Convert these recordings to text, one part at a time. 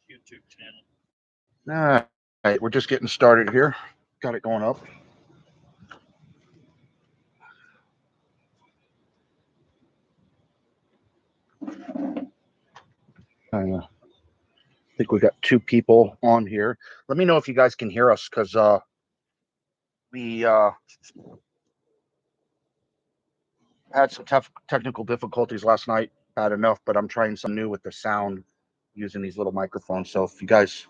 YouTube channel. All right, we're just getting started here. Got it going up. I think we got 2 people on here. Let me know if you guys can hear us, because we had some tough technical difficulties last night. Bad enough, but I'm trying some new with the sound using these little microphones. So if you guys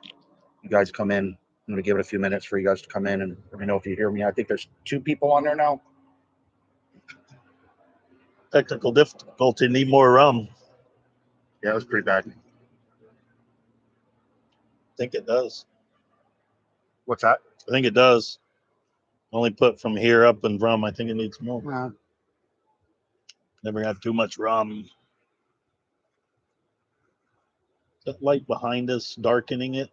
come in, I'm going to give it a few minutes for you guys to come in and let me know if you hear me. I think there's 2 people on there now. Technical difficulty. Need more rum. Yeah, it was pretty bad. I think it does. What's that? I think it does. Only put from here up and rum. I think it needs more. Never have too much rum. That light behind us darkening it.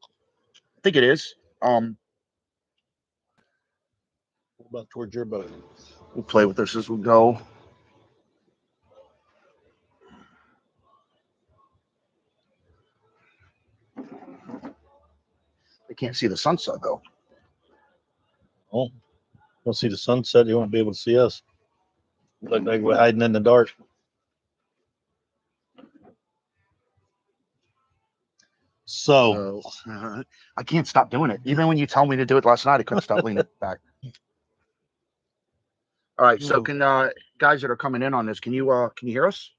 I think it is. What about towards your boat? We'll play with this as we go. I can't see the sunset though. Oh, you'll see the sunset. You won't be able to see us. Look like we're hiding in the dark. So I can't stop doing it. Even when you tell me to do it last night, I couldn't stop leaning back. All right, so can guys that are coming in on this, can you hear us?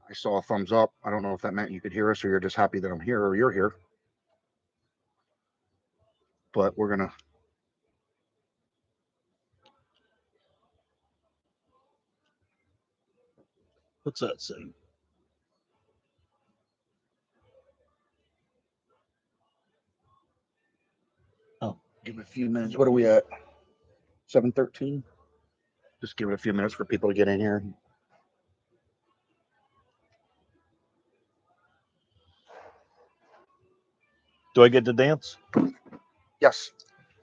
I saw a thumbs up. I don't know if that meant you could hear us or you're just happy that I'm here or you're here. But we're gonna. What's that saying? Oh, give it a few minutes. What are we at? 7:13. Just give it a few minutes for people to get in here. Do I get to dance? Yes.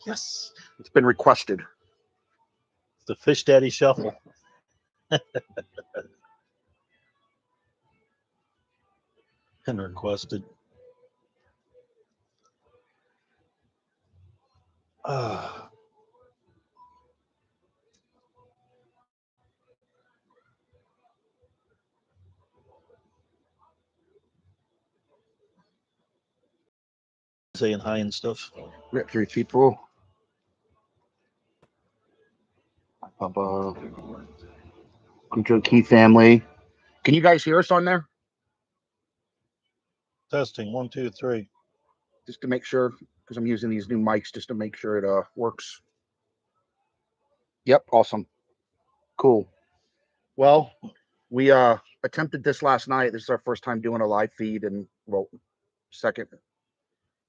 Yes. It's been requested. The Fish Daddy Shuffle. And requested. Saying hi and stuff. We got 3 people. Welcome to the Key family. Can you guys hear us on there? Testing 1, 2, 3. Just to make sure, because I'm using these new mics just to make sure it works. Yep, awesome. Cool. Well, we attempted this last night. This is our first time doing a live feed, and well, second.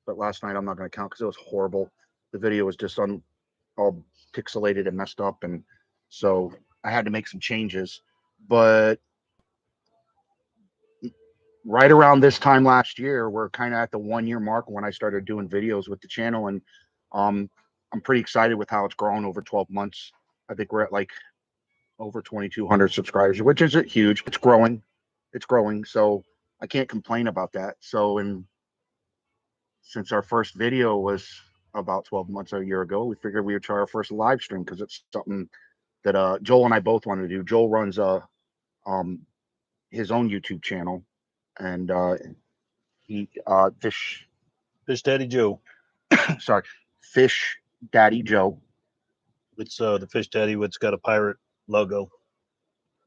But last night I'm not going to count because it was horrible. The video was just all pixelated and messed up, and so I had to make some changes. But right around this time last year, we're kind of at the 1-year mark when I started doing videos with the channel, and I'm pretty excited with how it's grown over 12 months. I think we're at like over 2,200 subscribers, which isn't huge. It's growing. So I can't complain about that. So, and since our first video was about 12 months or a year ago, we figured we would try our first live stream because it's something that Joel and I both want to do. Joel runs his own YouTube channel, and he Fish Daddy Joe. sorry, Fish Daddy Joe. It's the Fish Daddy, which got a pirate logo.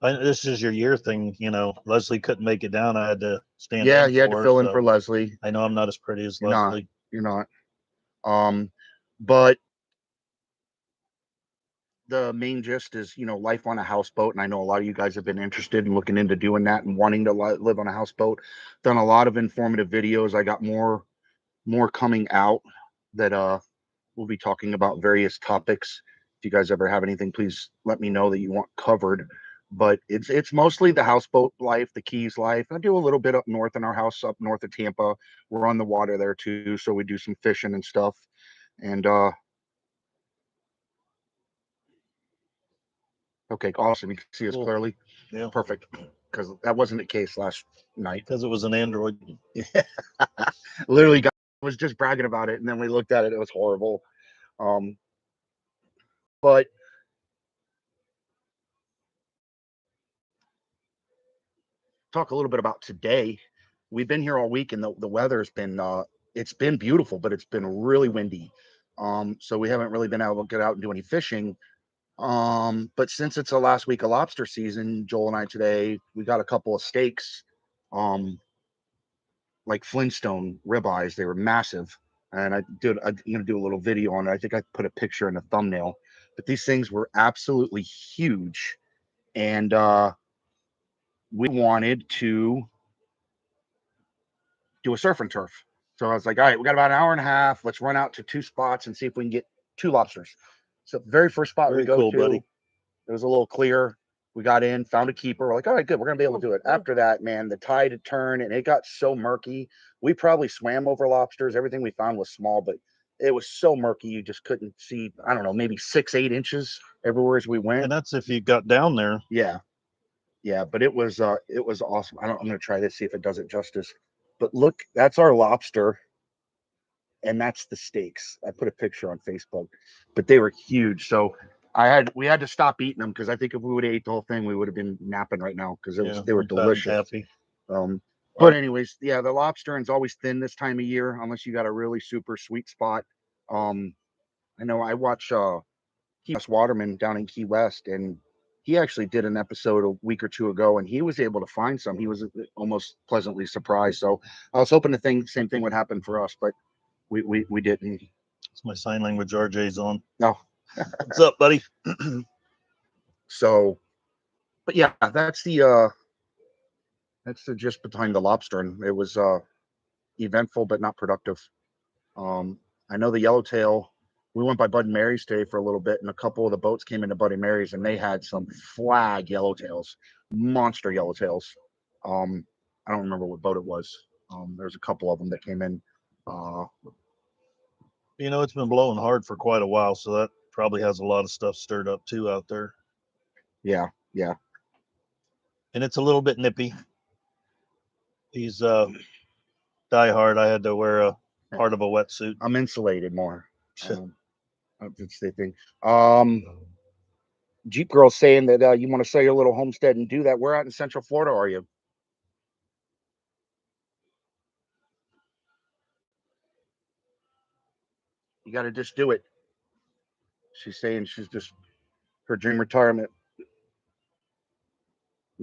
This is your year thing, you know. Leslie couldn't make it down. I had to stand. Yeah, you had to fill in for Leslie. I know I'm not as pretty as You're Leslie. You're not. But the main gist is, you know, life on a houseboat, and I know a lot of you guys have been interested in looking into doing that and wanting to live on a houseboat. Done a lot of informative videos. I got more coming out that we'll be talking about various topics. If you guys ever have anything, please let me know that you want covered. But it's mostly the houseboat life, the Keys life. I do a little bit up north in our house up north of Tampa. We're on the water there too, so we do some fishing and stuff. And Okay, awesome. You can see us Cool. clearly. Yeah, Perfect. Because that wasn't the case last night. because it was an Android. Literally, guy was just bragging about it, and then we looked at it. It was horrible. But talk a little bit about today. We've been here all week, and the weather's been it's been beautiful, but it's been really windy. So we haven't really been able to get out and do any fishing. But since it's the last week of lobster season, Joel and I today we got a couple of steaks, like Flintstone ribeyes. They were massive, and I'm gonna do a little video on it. I think I put a picture in the thumbnail, but these things were absolutely huge, and we wanted to do a surf and turf. So I was like, all right, we got about an hour and a half. Let's run out to two spots and see if we can get two lobsters. So the very first spot we Very go cool, to, buddy. it was a little clear. We got in, found a keeper. We're like, all right, good. We're gonna be able to do it. After that, man, the tide had turned and it got so murky. We probably swam over lobsters. Everything we found was small, but it was so murky you just couldn't see. I don't know, maybe 6-8 inches everywhere as we went. And that's if you got down there. Yeah, yeah, but it was awesome. I'm gonna try this, see if it does it justice. But look, that's our lobster, and that's the steaks. I put a picture on Facebook, but they were huge. So we had to stop eating them because I think if we would have ate the whole thing, we would have been napping right now because they were I'm fat and delicious. happy. But anyways, yeah, the lobster is always thin this time of year unless you got a really super sweet spot. I know I watch Key West Waterman down in Key West, and he actually did an episode a week or two ago, and he was able to find some. He was almost pleasantly surprised. So I was hoping the same thing would happen for us, but we didn't. It's my sign language. RJ's on. No. What's up, buddy? So, but yeah, that's the gist behind the lobster, and it was eventful but not productive. I know the yellowtail. We went by Bud and Mary's today for a little bit, and a couple of the boats came into Bud and Mary's, and they had some flag yellowtails, monster yellowtails. I don't remember what boat it was. There's a couple of them that came in. It's been blowing hard for quite a while, so that probably has a lot of stuff stirred up too out there. Yeah, yeah. And it's a little bit nippy. He's diehard. I had to wear a part of a wetsuit. I'm insulated more. That's the thing. Jeep Girl's saying that you want to sell your little homestead and do that. Where out in Central Florida are you? You got to just do it. She's saying she's just her dream retirement.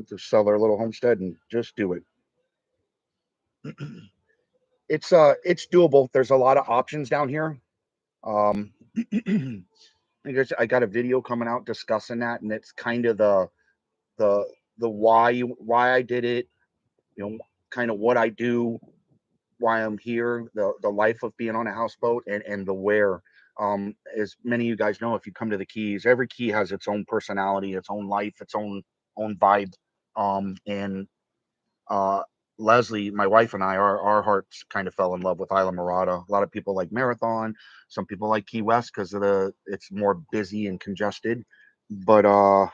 To sell their little homestead and just do it. It's doable. There's a lot of options down here. I got a video coming out discussing that, and it's kind of the why I did it, kind of what I do, why I'm here, the life of being on a houseboat, and the where. As many of you guys know, if you come to the Keys, every key has its own personality, its own life, its own vibe. And Leslie, my wife, and I, our hearts kind of fell in love with Islamorada. A lot of people like Marathon. Some people like Key West because it's more busy and congested. But Well,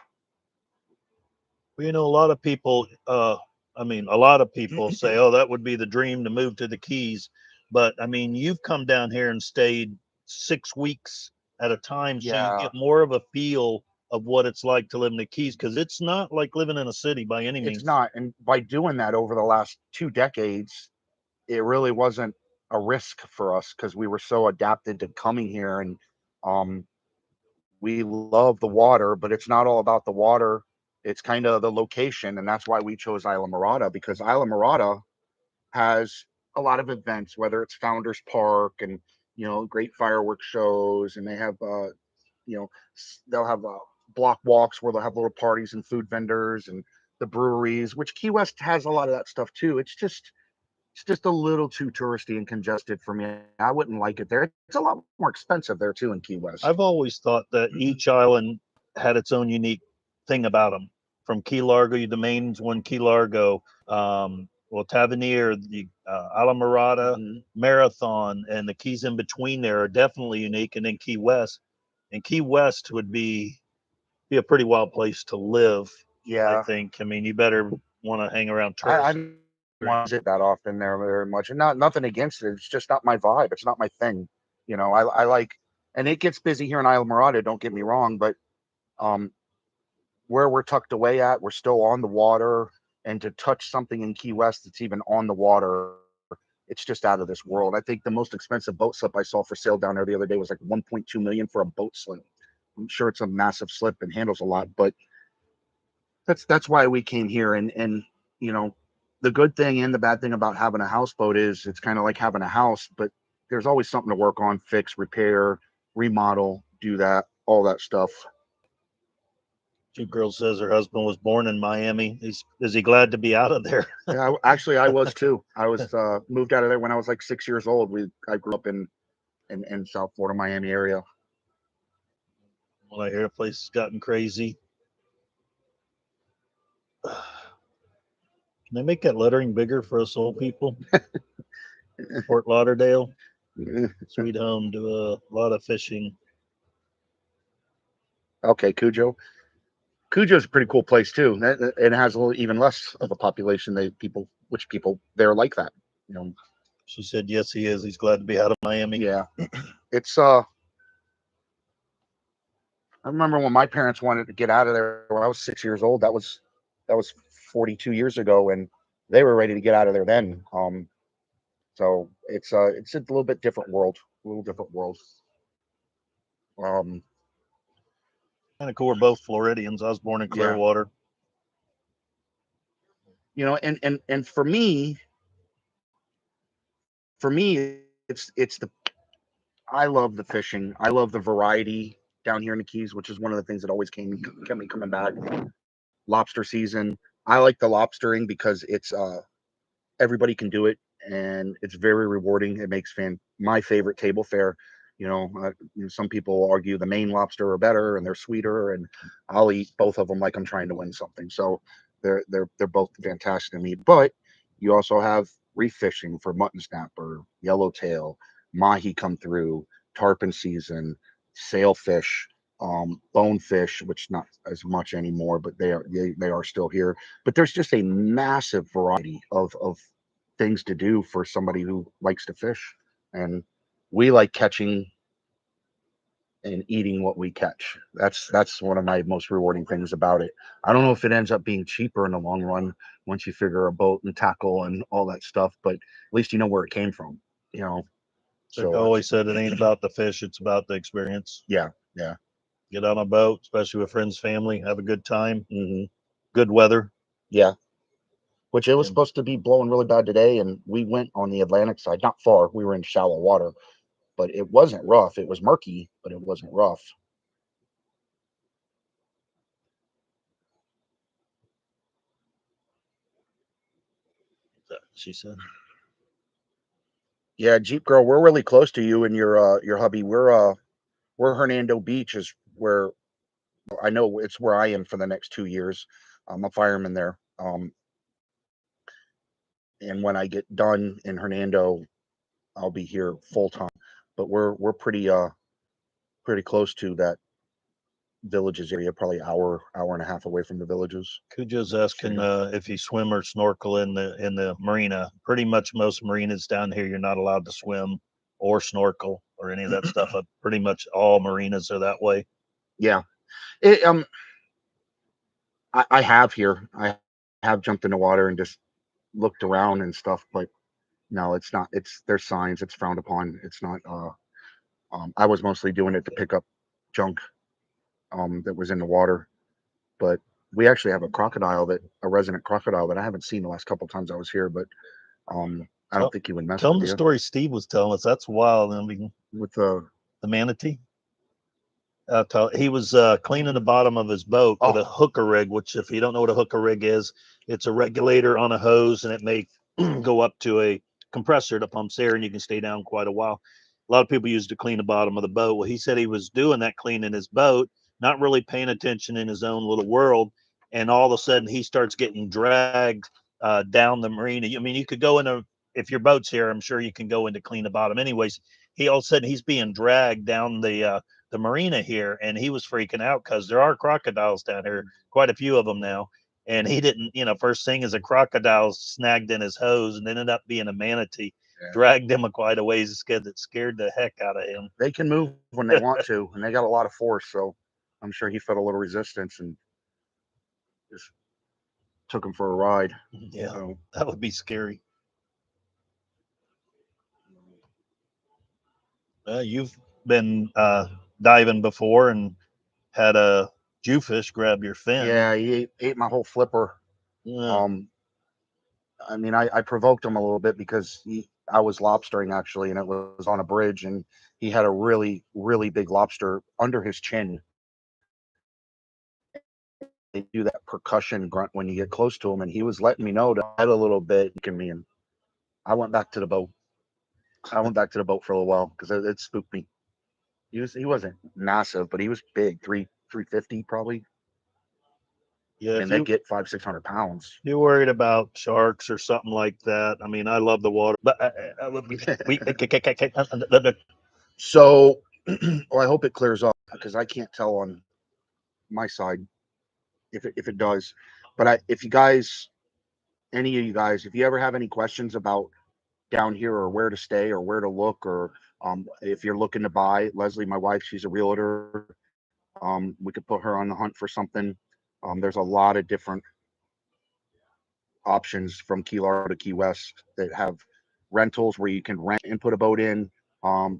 a lot of people. A lot of people say, "Oh, that would be the dream to move to the Keys." But you've come down here and stayed 6 weeks at a time, so you get more of a feel of what it's like to live in the Keys, because it's not like living in a city by any means. It's not. And by doing that over the last 2 decades, it really wasn't a risk for us because we were so adapted to coming here. And we love the water, but it's not all about the water. It's kind of the location. And that's why we chose Islamorada, because Islamorada has a lot of events, whether it's Founders Park and, great fireworks shows. And they have, they'll have block walks where they'll have little parties and food vendors and the breweries, which Key West has a lot of that stuff too. It's just a little too touristy and congested for me. I wouldn't like it there. It's a lot more expensive there too in Key West. I've always thought that each island had its own unique thing about them. From Key Largo, the main's one, Key Largo, Tavernier, the Islamorada, Marathon, and the keys in between there are definitely unique. And then Key West, and Key West would be be a pretty wild place to live. I Yeah, think. I mean, you better want to hang around I tourists. don't visit that often there very much, and nothing against it. It's just not my vibe. It's not my thing. You know, I like, and it gets busy here in Islamorada. Don't get me wrong, but um, where we're tucked away at, we're still on the water, and to touch something in Key West that's even on the water, it's just out of this world. I think the most expensive boat slip I saw for sale down there the other day was like 1.2 million for a boat slip. I'm sure it's a massive slip and handles a lot, but that's why we came here. And you know, the good thing and the bad thing about having a houseboat is it's kind of like having a house, but there's always something to work on, fix, repair, remodel, do that, all that stuff. Two girls says her husband was born in Miami. Is he glad to be out of there? Yeah, actually, I was too. I was moved out of there when I was like 6 years old. I grew up in South Florida, Miami area. Well, I hear the place has gotten crazy. Can they make that lettering bigger for us old people? Fort Lauderdale, sweet home, do a lot of fishing. Okay, Cujo. Cujo's a pretty cool place too. It has a little even less of a population. Which people they're like that. You know, She said, yes, he is. He's glad to be out of Miami. yeah. It's I remember when my parents wanted to get out of there when I was 6 years old. That was 42 years ago, and they were ready to get out of there then. So it's a little bit different world, a little different world. Um, Kind of cool. We're both Floridians. I was born in yeah, Clearwater. you know, and for me, it's the I love the fishing. I love the variety down here in the Keys, which is one of the things that always kept me coming back. Lobster season. I like the lobstering because it's everybody can do it, and it's very rewarding. It makes my favorite table fare. Some people argue the Maine lobster are better and they're sweeter, and I'll eat both of them like I'm trying to win something. So they're both fantastic to me. But you also have reef fishing for mutton snapper, yellowtail, mahi come through, tarpon season, sailfish, bonefish, which not as much anymore, but they are still here. But there's just a massive variety of things to do for somebody who likes to fish, and we like catching and eating what we catch. That's one of my most rewarding things about it. I don't know if it ends up being cheaper in the long run once you figure a boat and tackle and all that stuff, but at least you know where it came from, you know. Like I So always said, it ain't about the fish, it's about the experience. yeah, yeah. Get on a boat, especially with friends, family, have a good time, Hmm. good weather. Yeah. Which it was And supposed to be blowing really bad today, and we went on the Atlantic side, not far. We were in shallow water, but it wasn't rough. It was murky, but it wasn't rough. she said, Yeah, Jeep Girl, we're really close to you and your hubby. We're Hernando Beach is where I know it's where I am for the next 2 years. I'm a fireman there. And when I get done in Hernando, I'll be here full time. But we're pretty close to that villages area, probably hour and a half away from the villages. Cujo's So asking yeah. if you swim or snorkel in the marina. Pretty much most marinas down here, you're not allowed to swim or snorkel or any of that stuff. Pretty much all marinas are that way. Yeah. It, I have here. I have jumped in the water and just looked around and stuff, but no, it's not. It's there's signs. It's frowned upon. It's not. I was mostly doing it to pick up junk that was in the water, but we actually have a resident crocodile that I haven't seen the last couple times I was here, but I don't Tell, think he would mess tell them with the you story Steve was telling us. That's wild. I mean, with the. the manatee. He was cleaning the bottom of his boat with Oh, a hooker rig, which, if you don't know what a hooker rig is, it's a regulator on a hose and it may go up to a compressor that pumps air and you can stay down quite a while. A lot of people use it to clean the bottom of the boat. Well, he said he was doing that, cleaning his boat, not really paying attention in his own little world. And all of a sudden, he starts getting dragged down the marina. I mean, you could go in if your boat's here, I'm sure you can go in to clean the bottom anyways. he all of a sudden he's being dragged down the marina here, and he was freaking out because there are crocodiles down here, quite a few of them now. And he didn't, first thing is a crocodile snagged in his hose, and ended up being a manatee, Yeah. dragged him quite a ways, scared the heck out of him. They can move when they want to, and they got a lot of force. So I'm sure he felt a little resistance and just took him for a ride. Yeah, So that would be scary. You've been diving before and had a jewfish grab your fin. yeah, he ate my whole flipper. Yeah. Um, I mean, I provoked him a little bit because I was lobstering actually, and it was on a bridge, and he had a really big lobster under his chin, and they do that percussion grunt when you get close to him, and he was letting me know to head a little bit, and me, and I went back to the boat. I went back to the boat for a little while because it spooked me. He wasn't massive, but he was big, 350 probably, Yeah, and if they get 500-600 pounds. you're worried about sharks or something like that, I mean, I love the water, but we So, well, I hope it clears up because I can't tell on my side if it does. But if you guys, any of you guys, if you ever have any questions about down here or where to stay or where to look, or if you're looking to buy, Leslie, my wife, she's a realtor. We could put her on the hunt for something. There's a lot of different options from Key Largo to Key West that have rentals where you can rent and put a boat in.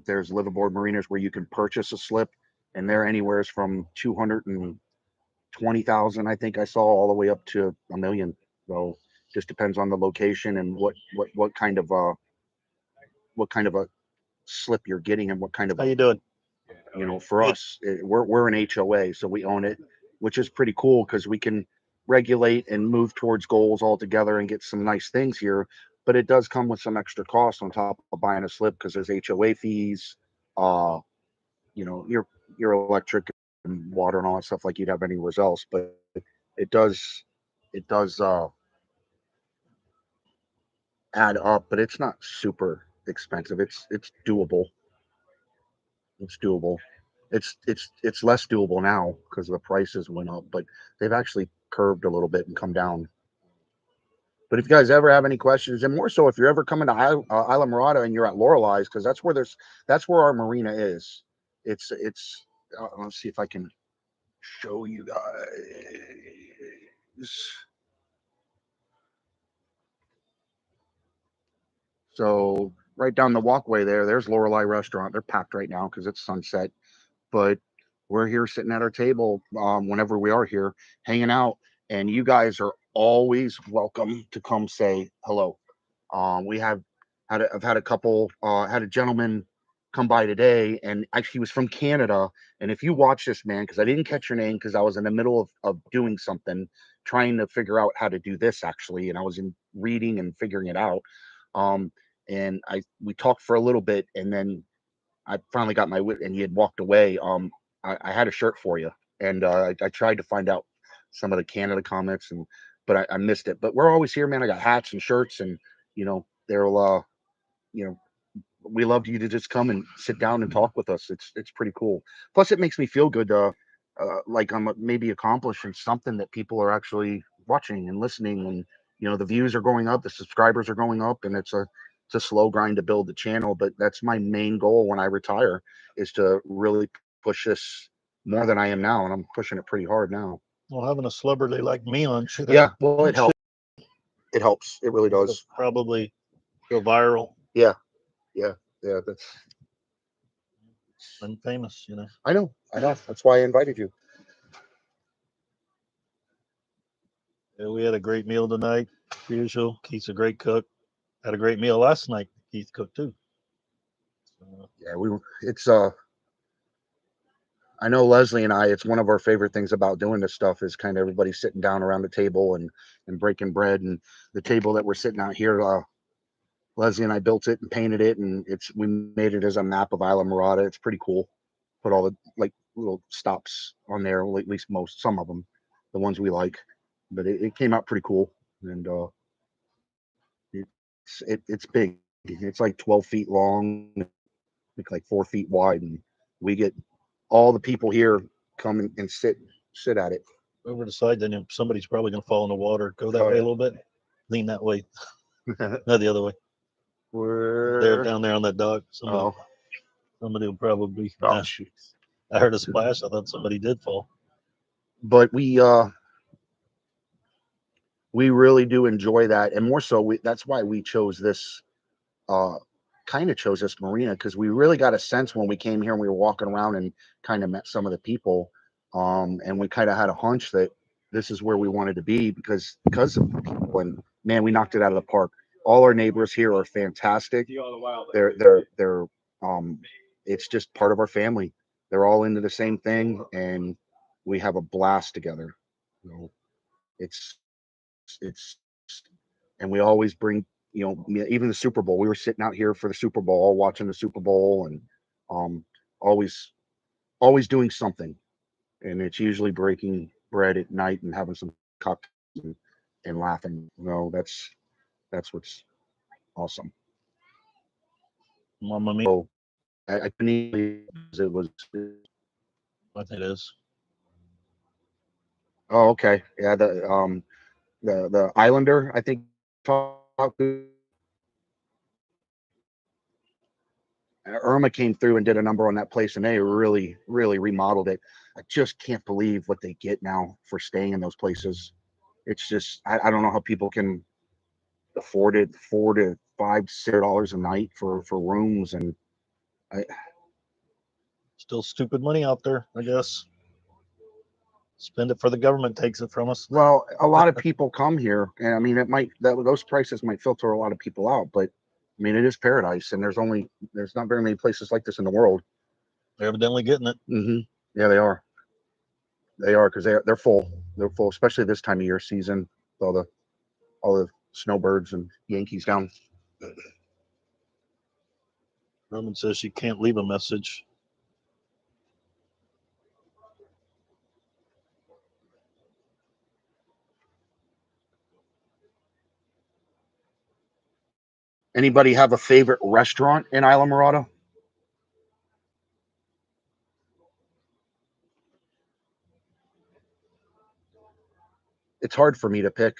There's live aboard marinas where you can purchase a slip, and they're anywhere from 220,000, I think I saw, all the way up to a million. So just depends on the location and what kind of a slip you're getting and what kind of how a, you doing? for Good. us, we're an HOA, so we own it, which is pretty cool because we can regulate and move towards goals altogether and get some nice things here. But it does come with some extra cost on top of buying a slip because there's HOA fees, uh, your electric and water and all that stuff like you'd have anywhere else. But it does add up, but it's not super expensive. It's doable. It's doable. It's less doable now because the prices went up, but they've actually curved a little bit and come down. But if you guys ever have any questions, and more so if you're ever coming to Islamorada and you're at Lorelei's, because that's where our marina is. It's let's see if I can show you guys. So right down the walkway there's Lorelei Restaurant. They're packed right now because it's sunset, but we're here sitting at our table whenever we are here hanging out, and you guys are always welcome to come say hello. We have I've had a couple, had a gentleman come by today, and actually he was from Canada. And if you watch this, man, because I didn't catch your name because I was in the middle of doing something, trying to figure out how to do this actually, and I was in reading and figuring it out. Um, and we talked for a little bit, and then I finally got my wit, and he had walked away. I had a shirt for you, and I tried to find out some of the Canada comics, but I missed it. But we're always here, man. I got hats and shirts, and they'll you know we love you to just come and sit down and talk with us. It's pretty cool. Plus, it makes me feel good. Like I'm maybe accomplishing something that people are actually watching and listening, and the views are going up, the subscribers are going up, and it's a slow grind to build the channel. But that's my main goal when I retire, is to really push this more than I am now, and I'm pushing it pretty hard now. Well, having a celebrity like me on should Yeah, well, it helps. should It helps. It really does. probably go viral Yeah, yeah, yeah. and famous. I know. I know. That's why I invited you. Yeah, we had a great meal tonight. As usual, Keith's a great cook. Had a great meal last night. Keith cooked too. So, Yeah, it's I know Leslie and I, it's one of our favorite things about doing this stuff is kind of everybody sitting down around the table and breaking bread. And the table that we're sitting out here, Leslie and I built it and painted it, and we made it as a map of Islamorada. It's pretty cool. Put all the like little stops on there, or at least some of them, the ones we like. But it came out pretty cool, and it's big. It's like 12 feet long, like 4 feet wide, and we get all the people here come and sit at it. Over the side, then somebody's probably going to fall in the water. Go that Oh way a yeah. little bit. Lean that way. No, the other way. They're Where? down there on that dock. Oh, Somebody will probably. oh, jeez. I heard a splash. I thought somebody did fall. But we really do enjoy that, and more so, that's why we chose this. Uh, Kind of chose this marina because we really got a sense when we came here and we were walking around and kind of met some of the people, and we kind of had a hunch that this is where we wanted to be because of the people. And man, we knocked it out of the park. All our neighbors here are fantastic. They're um, it's just part of our family. They're all into the same thing, and we have a blast together. You know, it's and we always bring, even the Super Bowl. We were sitting out here for the Super Bowl, watching the Super Bowl, and um, always doing something. And it's usually breaking bread at night and having some cocktails and laughing. That's what's awesome. Mamma mia. So I couldn't even believe it was. I think it is. Oh, okay. Yeah, the Islander, I think. Irma came through and did a number on that place, and they really, really remodeled it. I just can't believe what they get now for staying in those places. It's just, I don't know how people can afford it, $4 to $5 a night for rooms, and I, Still stupid money out there, I guess. Spend it for the government takes it from us. well, a lot of people come here, and I mean, those prices might filter a lot of people out, but I mean, it is paradise, and there's not very many places like this in the world. They're evidently getting it. Hmm. Yeah, they are. They are because they're full. They're full, especially this time of year season. All the snowbirds and Yankees down. Roman says she can't leave a message. Anybody have a favorite restaurant in Islamorada? It's hard for me to pick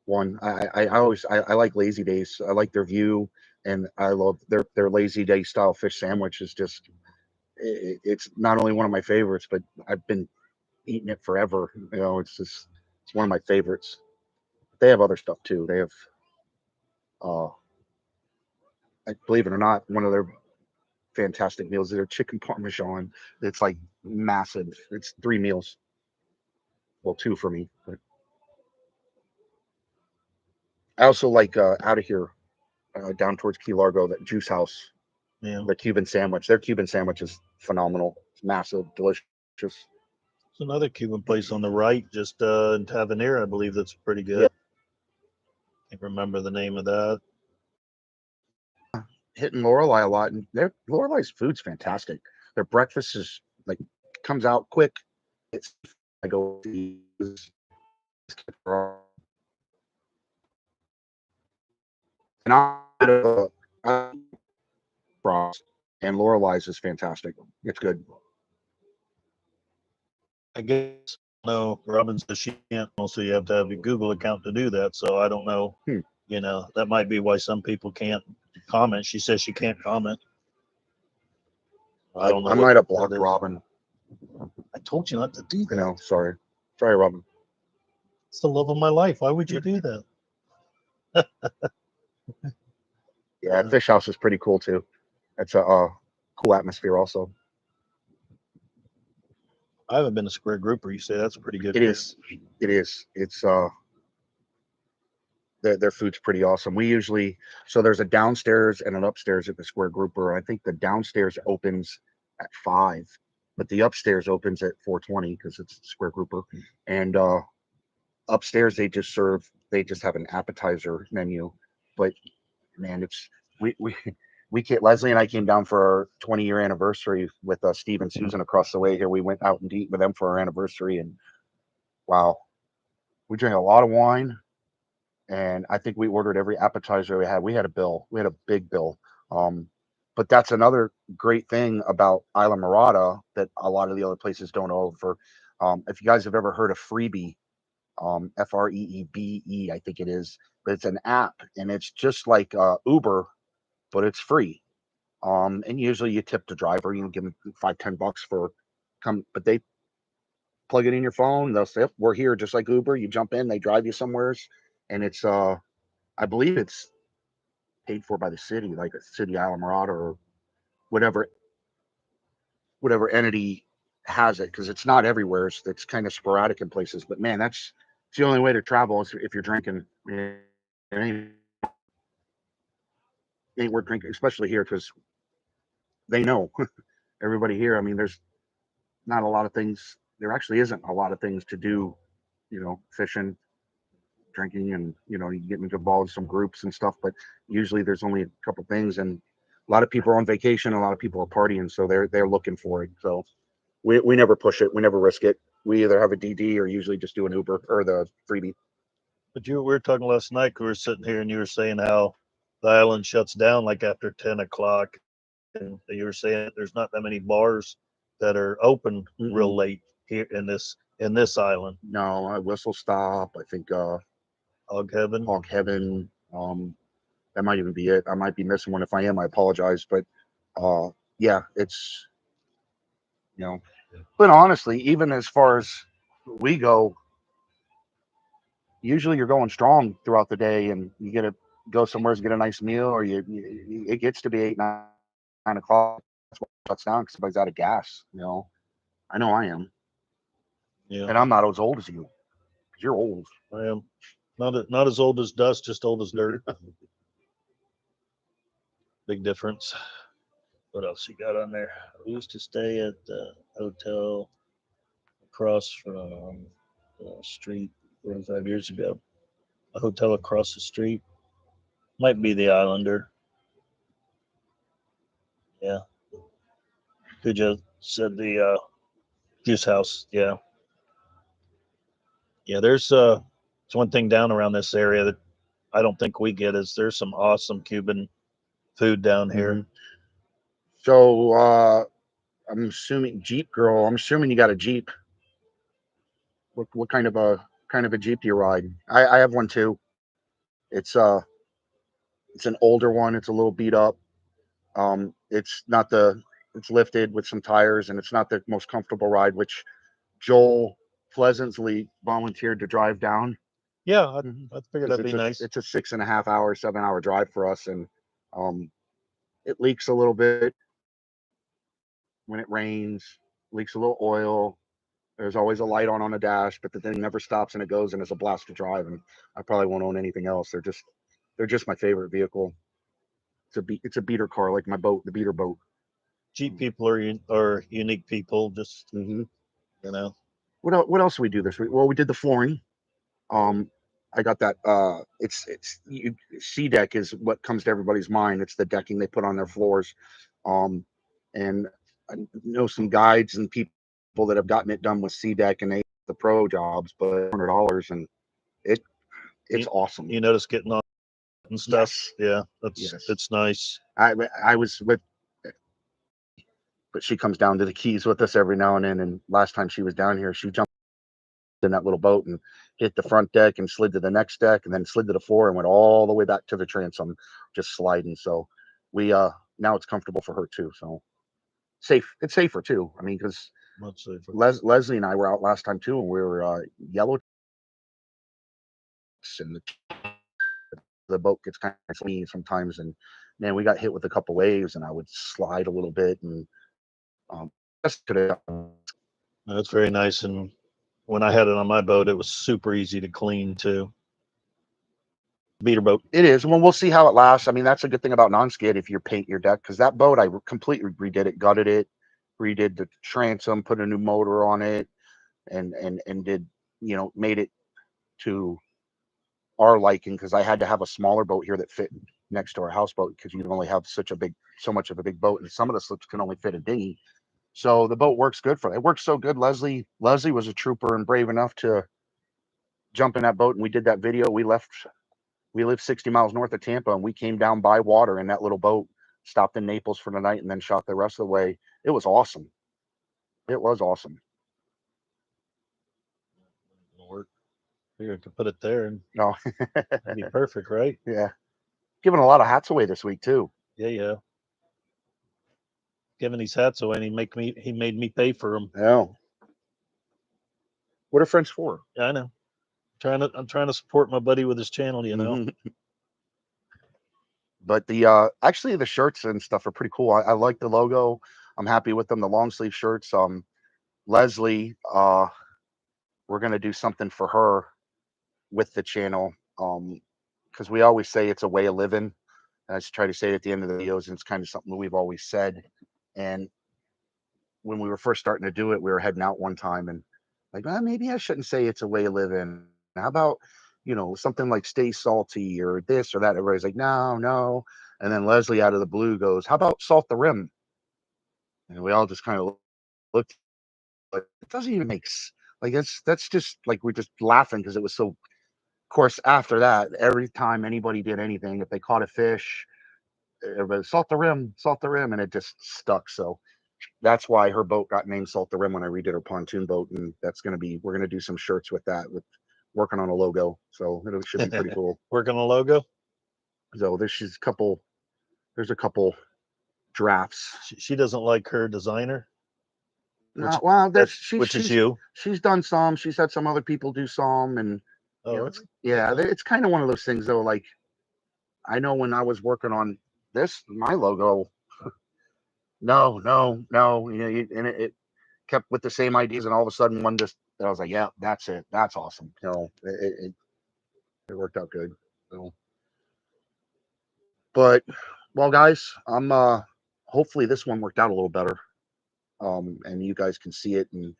one. I like Lazy Days. I like their view, and I love their Lazy Day style fish sandwich. Is just it's not only one of my favorites, but I've been eating it forever. It's one of my favorites. They have other stuff too. They have uh, believe it or not, one of their fantastic meals is their chicken parmesan. It's like massive. It's 3 meals. Well, two for me. But I also like out of here, down towards Key Largo, that Juice House, Yeah. the Cuban sandwich. Their Cuban sandwich is phenomenal. It's massive, delicious. There's another Cuban place on the right, just in Tavernier, I believe that's pretty Yeah, good. Can't remember the name of that. hitting Lorelei a lot, and their Lorelei's food's fantastic. Their breakfast is like comes out quick. It's I go to and and Lorelei's is fantastic. It's good. I guess no. Robin says she can't. Also, you have to have a Google account to do that. So I don't know. Hmm. That might be why some people can't comment. She says she can't comment. I don't know I what might have that blocked is. Robin. I told you not to do You that. know, sorry, Robin. It's the love of my life. Why would you do that? Yeah, Fish House is pretty cool too. It's a cool atmosphere also. I haven't been to Square Grouper. You say that's a pretty good It place. is. It is. It's their food's pretty awesome. We usually so there's a downstairs and an upstairs at the Square Grouper. I think the downstairs opens at 5, but the upstairs opens at 4:20 because it's Square Grouper. And upstairs they just have an appetizer menu. But man, it's we we came, Leslie and I came down for our 20-year anniversary with Steve and Susan across the way here. We went out and eat with them for our anniversary, and wow, we drank a lot of wine, and I think we ordered every appetizer we had. We had a bill. We had a big bill. Um, But that's another great thing about Islamorada that a lot of the other places don't offer. If you guys have ever heard of Freebie, Freebe, I think it is, but it's an app and it's just like Uber, but it's free. And usually you tip the driver, you give them 5, $10 for come, but they plug it in your phone. They'll say, "Yep, we're here," just like Uber. You jump in, they drive you somewheres, and it's I believe it's paid for by the city, like a city Islamorada or whatever entity has it, because it's not everywhere. It's kind of sporadic in places. But man, that's it's the only way to travel is if you're drinking. It ain't worth drinking, especially here, because they know everybody here. I mean, there's not a lot of things. There actually isn't a lot of things to do. Fishing, drinking, and you get involved in some groups and stuff. But usually there's only a couple things, and a lot of people are on vacation. A lot of people are partying, so they're looking for it. So we never push it. We never risk it. We either have a DD or usually just do an Uber or the freebie. But we were talking last night. We were sitting here, and you were saying how the island shuts down like after 10 o'clock, and you were saying there's not that many bars that are open real late here in this island. No, Whistle Stop. I think Hog Heaven. Hog Heaven. That might even be it. I might be missing one. If I am, I apologize. But yeah, it's But honestly, even as far as we go, usually you're going strong throughout the day, and you get to go somewhere to get a nice meal, or it gets to be 8, 9 o'clock. That's why it shuts down because everybody's out of gas. I know I am, Yeah, and I'm not as old as you. You're old. I am not as old as dust, just old as dirt. Big difference. What else you got on there? We used to stay at the hotel across from the street 45 years ago. A hotel across the street. Might be the Islander. Yeah. Who just said the juice house. Yeah. Yeah. It's one thing down around this area that I don't think we get is there's some awesome Cuban food down here. Mm-hmm. So I'm assuming Jeep girl. I'm assuming you got a Jeep. What kind of a Jeep do you ride? I have one too. It's it's an older one. It's a little beat up. It's not the it's lifted with some tires, and it's not the most comfortable ride, which Joel pleasantly volunteered to drive down. Yeah. Mhm. I figured Because that'd be nice. it's a 6.5 hour, 7 hour drive for us, and it leaks a little bit when it rains, leaks a little oil. There's always a light on the dash, but the thing never stops and it goes, and it's a blast to drive. And I probably won't own anything else. They're just my favorite vehicle. It's a beater car, like my boat, the beater boat. Jeep people are unique people. Just Mm-hmm. you know. What else do we do this week? Well, we did the flooring. Um, I got that. C deck is what comes to everybody's mind. It's the decking they put on their floors. Um, and I know some guides and people that have gotten it done with C deck, and they the pro jobs, but $100, and it it's You, awesome. you notice getting on and stuff. Yes, Yeah, yes. it's nice. I was with, but she comes down to the Keys with us every now and then. And last time she was down here, she jumped in that little boat and hit the front deck and slid to the next deck and then slid to the floor and went all the way back to the transom, just sliding. So we now it's comfortable for her too. So safe. It's safer too. I mean, because Much safer. Leslie and I were out last time too, and we were yellow, and the boat gets kind of swingy sometimes, and man, we got hit with a couple waves, and I would slide a little bit, and That's very nice. And when I had it on my boat, it was super easy to clean too. Beater boat. it is. Well, we'll see how it lasts. I mean, that's a good thing about non-skid if you paint your deck, because that boat I completely redid it, gutted it, redid the transom, put a new motor on it, and did made it to our liking, because I had to have a smaller boat here that fit next to our houseboat, because you can only have so much of a big boat, and some of the slips can only fit a dinghy. So the boat works good for it. It works so good. Leslie was a trooper and brave enough to jump in that boat, and we did that video. We live 60 miles north of Tampa, and we came down by water in that little boat stopped in Naples for the night and then shot the rest of the way. It was awesome. It was awesome. Work. Figure I could put it there and No, it'd be perfect, right? yeah. Giving a lot of hats away this week too. Yeah, yeah. Giving these hats away, and he made me pay for them. Yeah. What are friends for? Yeah, I know. I'm trying to support my buddy with his channel, you know. But the actually the shirts and stuff are pretty cool. I like the logo. I'm happy with them. The long sleeve shirts. Leslie, we're gonna do something for her with the channel. Because we always say it's a way of living. And I just try to say it at the end of the videos, and it's kind of something that we've always said. And when we were first starting to do it, we were heading out one time and like, maybe I shouldn't say it's a way of living. How about, something like stay salty or this or that? Everybody's like, no, no. And then Leslie out of the blue goes, how about salt the rim? And we all just kind of looked like, it doesn't even like that's just like we're just laughing because it was so. Of course, after that, every time anybody did anything, if they caught a fish, everybody salt the rim, and it just stuck. So that's why her boat got named Salt the Rim when I redid her pontoon boat, and we're gonna do some shirts with that, with working on a logo. So it should be pretty cool. Working on a logo. So there's a couple drafts. She doesn't like her designer, No, well, which is you. she's done some. She's had some other people do some, and Oh, it's kind of one of those things though. Like I know when I was working on my logo, no, no, no, and it kept with the same ideas, and all of a sudden one just I was like, yeah, that's it, that's awesome. It worked out good. So, but well, guys, I'm hopefully this one worked out a little better, and you guys can see it and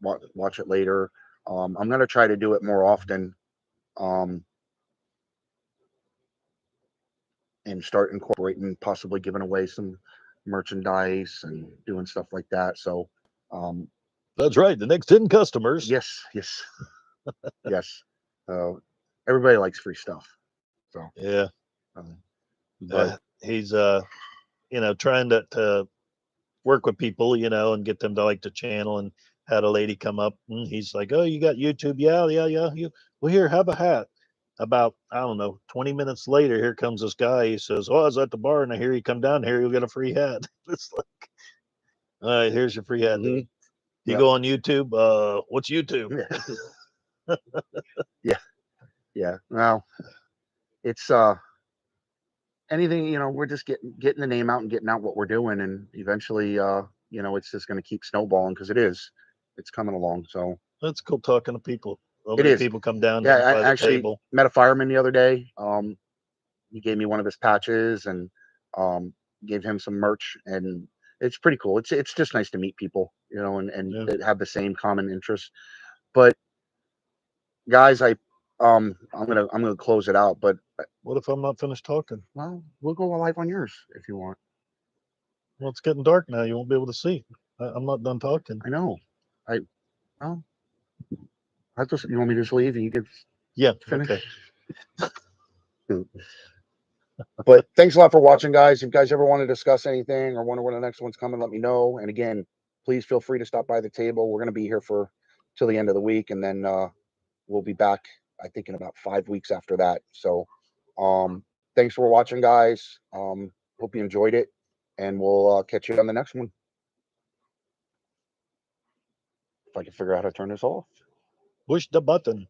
watch it later. I'm gonna try to do it more often, um, and start incorporating, possibly giving away some merchandise and doing stuff like that. So, um, that's right. The next 10 customers. yes, yes, yes. Everybody likes free stuff. So Yeah. but He's trying to work with people, and get them to like the channel, and had a lady come up and he's like, oh, you got YouTube? Yeah, yeah, yeah. Well, here, have a hat. About, I don't know, 20 minutes later, here comes this guy. He says, oh, I was at the bar and I hear you come down here, you'll get a free hat. It's like, all right, here's your free hat. You Yep. go on YouTube. What's YouTube? Yeah. Well, it's anything, we're just getting the name out and getting out what we're doing, and eventually it's just going to keep snowballing because it's coming along. So That's cool talking to people. So it many is. people come down Yeah, here I by the actually table. met a fireman the other day. He gave me one of his patches and gave him some merch, and it's pretty cool. It's just nice to meet people, and Yeah. that have the same common interests. But guys, I'm gonna close it out. But What if I'm not finished talking? well, we'll go live on yours if you want. Well, it's getting dark now. You won't be able to see. I'm not done talking. I know. Well, you want me to just leave and you can Yeah. finish? Okay. But thanks a lot for watching, guys. If you guys ever want to discuss anything or wonder when the next one's coming, let me know. And again, please feel free to stop by the table. We're going to be here till the end of the week, and then we'll be back, I think, in about 5 weeks after that. So thanks for watching, guys. Hope you enjoyed it, and we'll catch you on the next one. If I can figure out how to turn this off. Push the button.